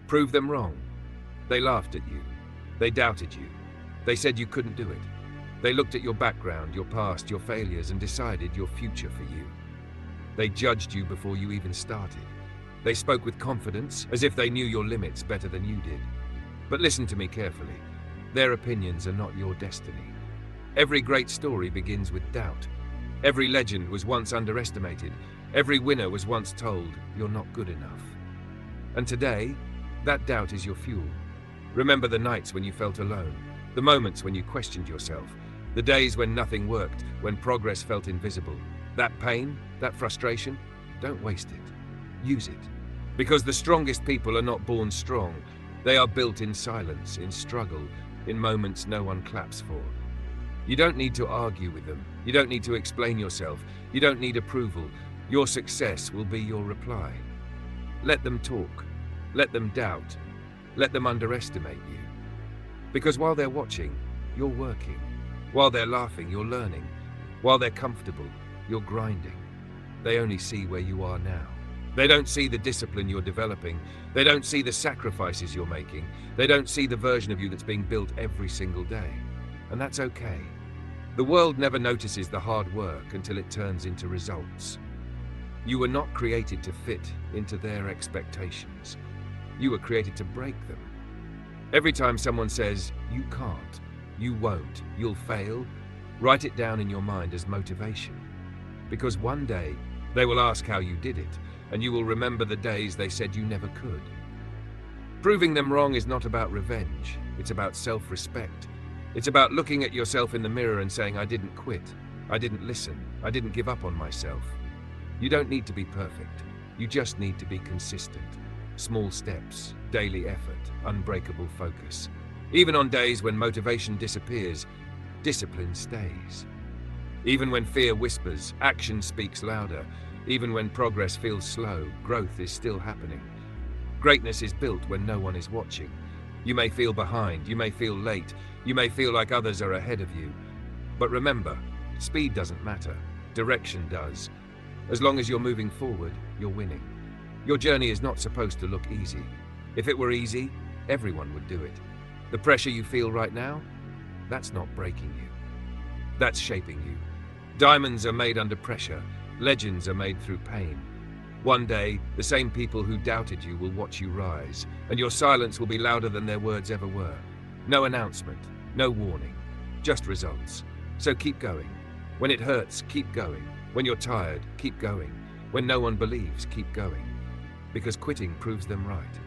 Prove them wrong. They laughed at you. They doubted you. They said you couldn't do it. They looked at your background, your past, your failures, and decided your future for you. They judged you before you even started. They spoke with confidence, as if they knew your limits better than you did. But listen to me carefully. Their opinions are not your destiny. Every great story begins with doubt. Every legend was once underestimated. Every winner was once told, "You're not good enough." And today, that doubt is your fuel. Remember the nights when you felt alone, the moments when you questioned yourself, the days when nothing worked, when progress felt invisible. That pain, that frustration, don't waste it. Use it. Because the strongest people are not born strong. They are built in silence, in struggle, in moments no one claps for. You don't need to argue with them. You don't need to explain yourself. You don't need approval. Your success will be your reply. Let them talk. Let them doubt. Let them underestimate you. Because while they're watching, you're working. While they're laughing, you're learning. While they're comfortable, you're grinding. They only see where you are now. They don't see the discipline you're developing. They don't see the sacrifices you're making. They don't see the version of you that's being built every single day. And that's okay. The world never notices the hard work until it turns into results. You were not created to fit into their expectations. You were created to break them. Every time someone says, "You can't," "You won't," "You'll fail," write it down in your mind as motivation. Because one day, they will ask how you did it, and you will remember the days they said you never could. Proving them wrong is not about revenge. It's about self-respect. It's about looking at yourself in the mirror and saying, "I didn't quit. I didn't listen. I didn't give up on myself." You don't need to be perfect. You just need to be consistent. Small steps, daily effort, unbreakable focus. Even on days when motivation disappears, discipline stays. Even when fear whispers, action speaks louder. Even when progress feels slow, growth is still happening. Greatness is built when no one is watching. You may feel behind, you may feel late, you may feel like others are ahead of you. But remember, speed doesn't matter, direction does. As long as you're moving forward, you're winning. Your journey is not supposed to look easy. If it were easy, everyone would do it. The pressure you feel right now, that's not breaking you. That's shaping you. Diamonds are made under pressure. Legends are made through pain. One day, the same people who doubted you will watch you rise, and your silence will be louder than their words ever were. No announcement, no warning, just results. So keep going. When it hurts, keep going. When you're tired, keep going. When no one believes, keep going. Because quitting proves them right.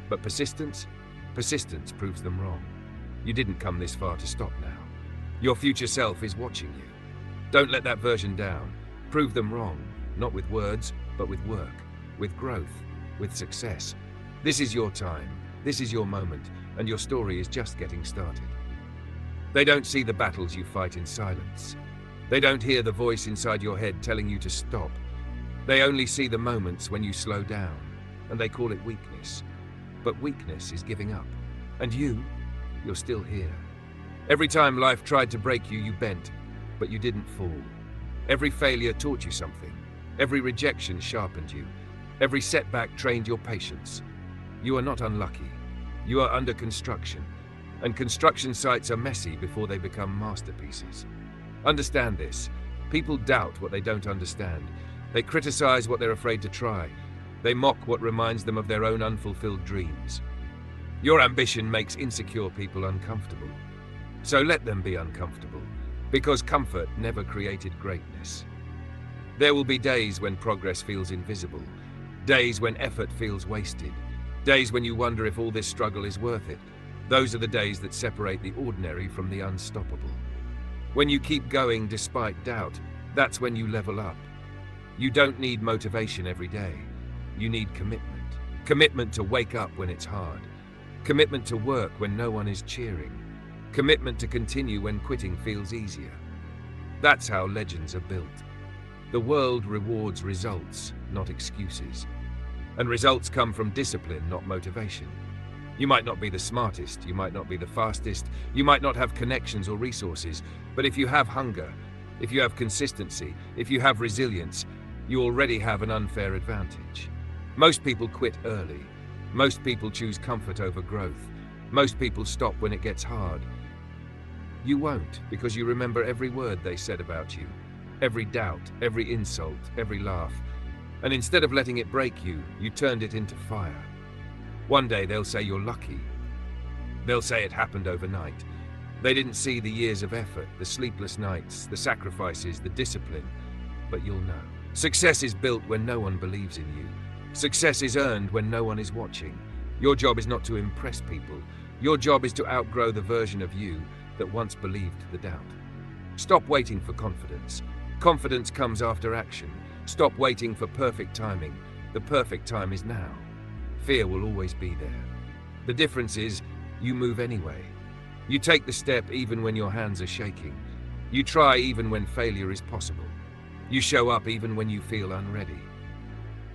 But persistence proves them wrong. You didn't come this far to stop now. Your future self is watching you. Don't let that version down. Prove them wrong, not with words, but with work, with growth, with success. This is your time, this is your moment, and your story is just getting started. They don't see the battles you fight in silence. They don't hear the voice inside your head telling you to stop. They only see the moments when you slow down, and they call it weakness. But weakness is giving up. And you're still here. Every time life tried to break you, you bent, but you didn't fall. Every failure taught you something. Every rejection sharpened you. Every setback trained your patience. You are not unlucky. You are under construction. And construction sites are messy before they become masterpieces. Understand this. People doubt what they don't understand. They criticize what they're afraid to try. They mock what reminds them of their own unfulfilled dreams. Your ambition makes insecure people uncomfortable. So let them be uncomfortable, because comfort never created greatness. There will be days when progress feels invisible, days when effort feels wasted, days when you wonder if all this struggle is worth it. Those are the days that separate the ordinary from the unstoppable. When you keep going despite doubt, that's when you level up. You don't need motivation every day. You need commitment. Commitment to wake up when it's hard. Commitment to work when no one is cheering. Commitment to continue when quitting feels easier. That's how legends are built. The world rewards results, not excuses. And results come from discipline, not motivation. You might not be the smartest, you might not be the fastest, you might not have connections or resources, but if you have hunger, if you have consistency, if you have resilience, you already have an unfair advantage. Most people quit early. Most people choose comfort over growth. Most people stop when it gets hard. You won't, because you remember every word they said about you, every doubt, every insult, every laugh. And instead of letting it break you, you turned it into fire. One day they'll say you're lucky. They'll say it happened overnight. They didn't see the years of effort, the sleepless nights, the sacrifices, the discipline. But you'll know. Success is built when no one believes in you. Success is earned when no one is watching. Your job is not to impress people. Your job is to outgrow the version of you that once believed the doubt. Stop waiting for confidence. Confidence comes after action. Stop waiting for perfect timing. The perfect time is now. Fear will always be there. The difference is, you move anyway. You take the step even when your hands are shaking. You try even when failure is possible. You show up even when you feel unready.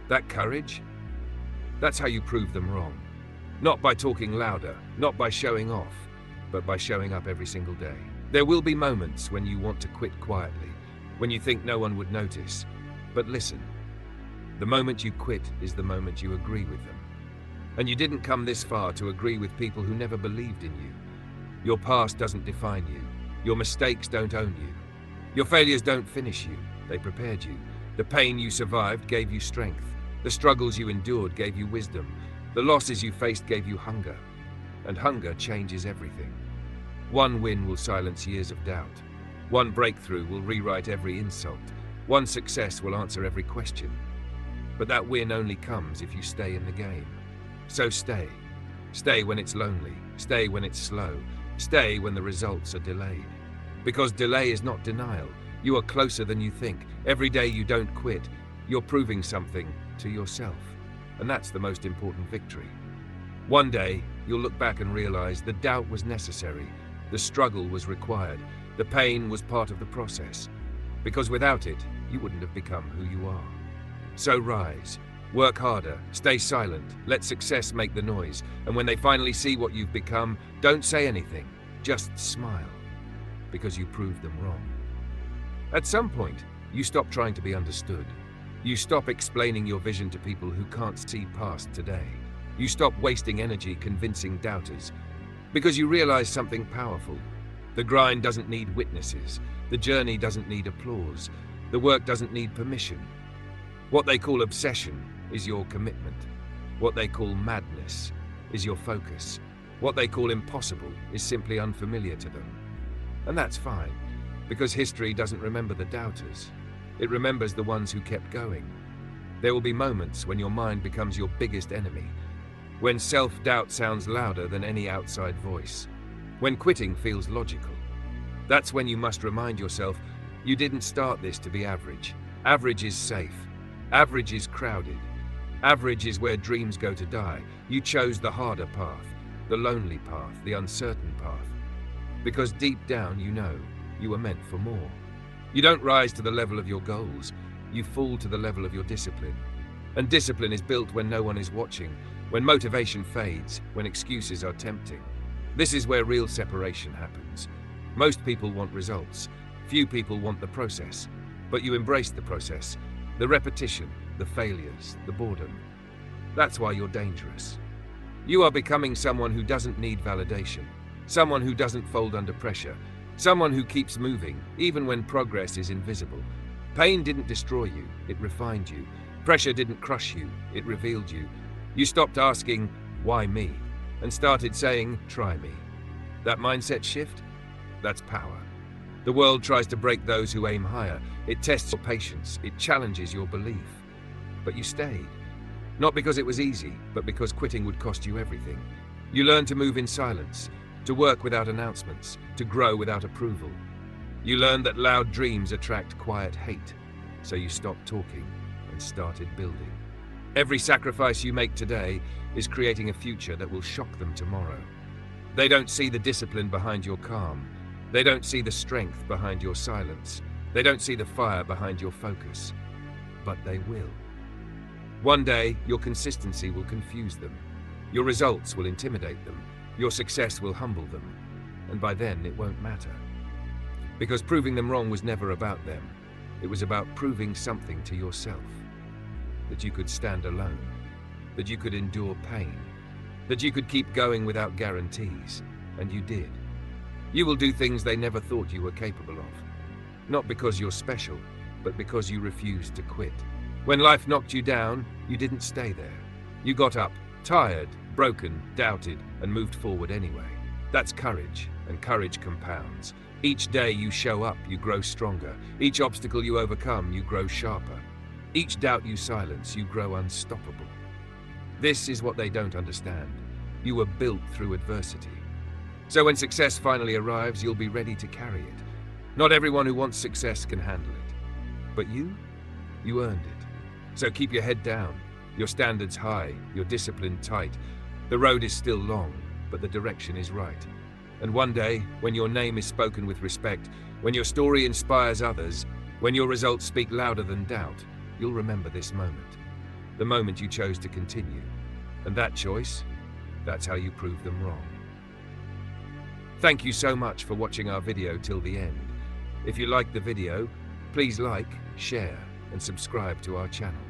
That courage? That's how you prove them wrong. Not by talking louder, not by showing off, but by showing up every single day. There will be moments when you want to quit quietly, when you think no one would notice. But listen, the moment you quit is the moment you agree with them. And you didn't come this far to agree with people who never believed in you. Your past doesn't define you. Your mistakes don't own you. Your failures don't finish you. They prepared you. The pain you survived gave you strength. The struggles you endured gave you wisdom. The losses you faced gave you hunger. And hunger changes everything. One win will silence years of doubt. One breakthrough will rewrite every insult. One success will answer every question. But that win only comes if you stay in the game. So stay. Stay when it's lonely. Stay when it's slow. Stay when the results are delayed. Because delay is not denial. You are closer than you think. Every day you don't quit, you're proving something to yourself. And that's the most important victory. One day, you'll look back and realize the doubt was necessary. The struggle was required. The pain was part of the process. Because without it, you wouldn't have become who you are. So rise. Work harder, stay silent, let success make the noise, and when they finally see what you've become, don't say anything, just smile, because you proved them wrong. At some point, you stop trying to be understood. You stop explaining your vision to people who can't see past today. You stop wasting energy convincing doubters, because you realize something powerful. The grind doesn't need witnesses, the journey doesn't need applause, the work doesn't need permission. What they call obsession is your commitment. What they call madness is your focus. What they call impossible is simply unfamiliar to them. And that's fine, because history doesn't remember the doubters. It remembers the ones who kept going. There will be moments when your mind becomes your biggest enemy, when self-doubt sounds louder than any outside voice, when quitting feels logical. That's when you must remind yourself, you didn't start this to be average. Average is safe. Average is crowded. Average is where dreams go to die. You chose the harder path, the lonely path, the uncertain path. Because deep down you know you were meant for more. You don't rise to the level of your goals, you fall to the level of your discipline. And discipline is built when no one is watching, when motivation fades, when excuses are tempting. This is where real separation happens. Most people want results. Few people want the process. But you embrace the process, the repetition, the failures, the boredom. That's why you're dangerous. You are becoming someone who doesn't need validation, someone who doesn't fold under pressure, someone who keeps moving, even when progress is invisible. Pain didn't destroy you, it refined you. Pressure didn't crush you, it revealed you. You stopped asking, why me? And started saying, try me. That mindset shift? That's power. The world tries to break those who aim higher. It tests your patience, it challenges your belief. But you stayed. Not because it was easy, but because quitting would cost you everything. You learned to move in silence, to work without announcements, to grow without approval. You learned that loud dreams attract quiet hate, so you stopped talking and started building. Every sacrifice you make today is creating a future that will shock them tomorrow. They don't see the discipline behind your calm. They don't see the strength behind your silence. They don't see the fire behind your focus. But they will. One day, your consistency will confuse them. Your results will intimidate them. Your success will humble them. And by then, it won't matter. Because proving them wrong was never about them. It was about proving something to yourself. That you could stand alone. That you could endure pain. that you could keep going without guarantees, and you did. You will do things they never thought you were capable of. Not because you're special, but because you refused to quit. When life knocked you down, you didn't stay there. You got up, tired, broken, doubted, and moved forward anyway. That's courage, and courage compounds. Each day you show up, you grow stronger. Each obstacle you overcome, you grow sharper. Each doubt you silence, you grow unstoppable. This is what they don't understand. You were built through adversity. So when success finally arrives, you'll be ready to carry it. Not everyone who wants success can handle it. But you earned it. So keep your head down, your standards high, your discipline tight. The road is still long, but the direction is right. And one day, when your name is spoken with respect, when your story inspires others, when your results speak louder than doubt, you'll remember this moment. The moment you chose to continue. And that choice, that's how you prove them wrong. Thank you so much for watching our video till the end. If you liked the video, please like, share, and subscribe to our channel.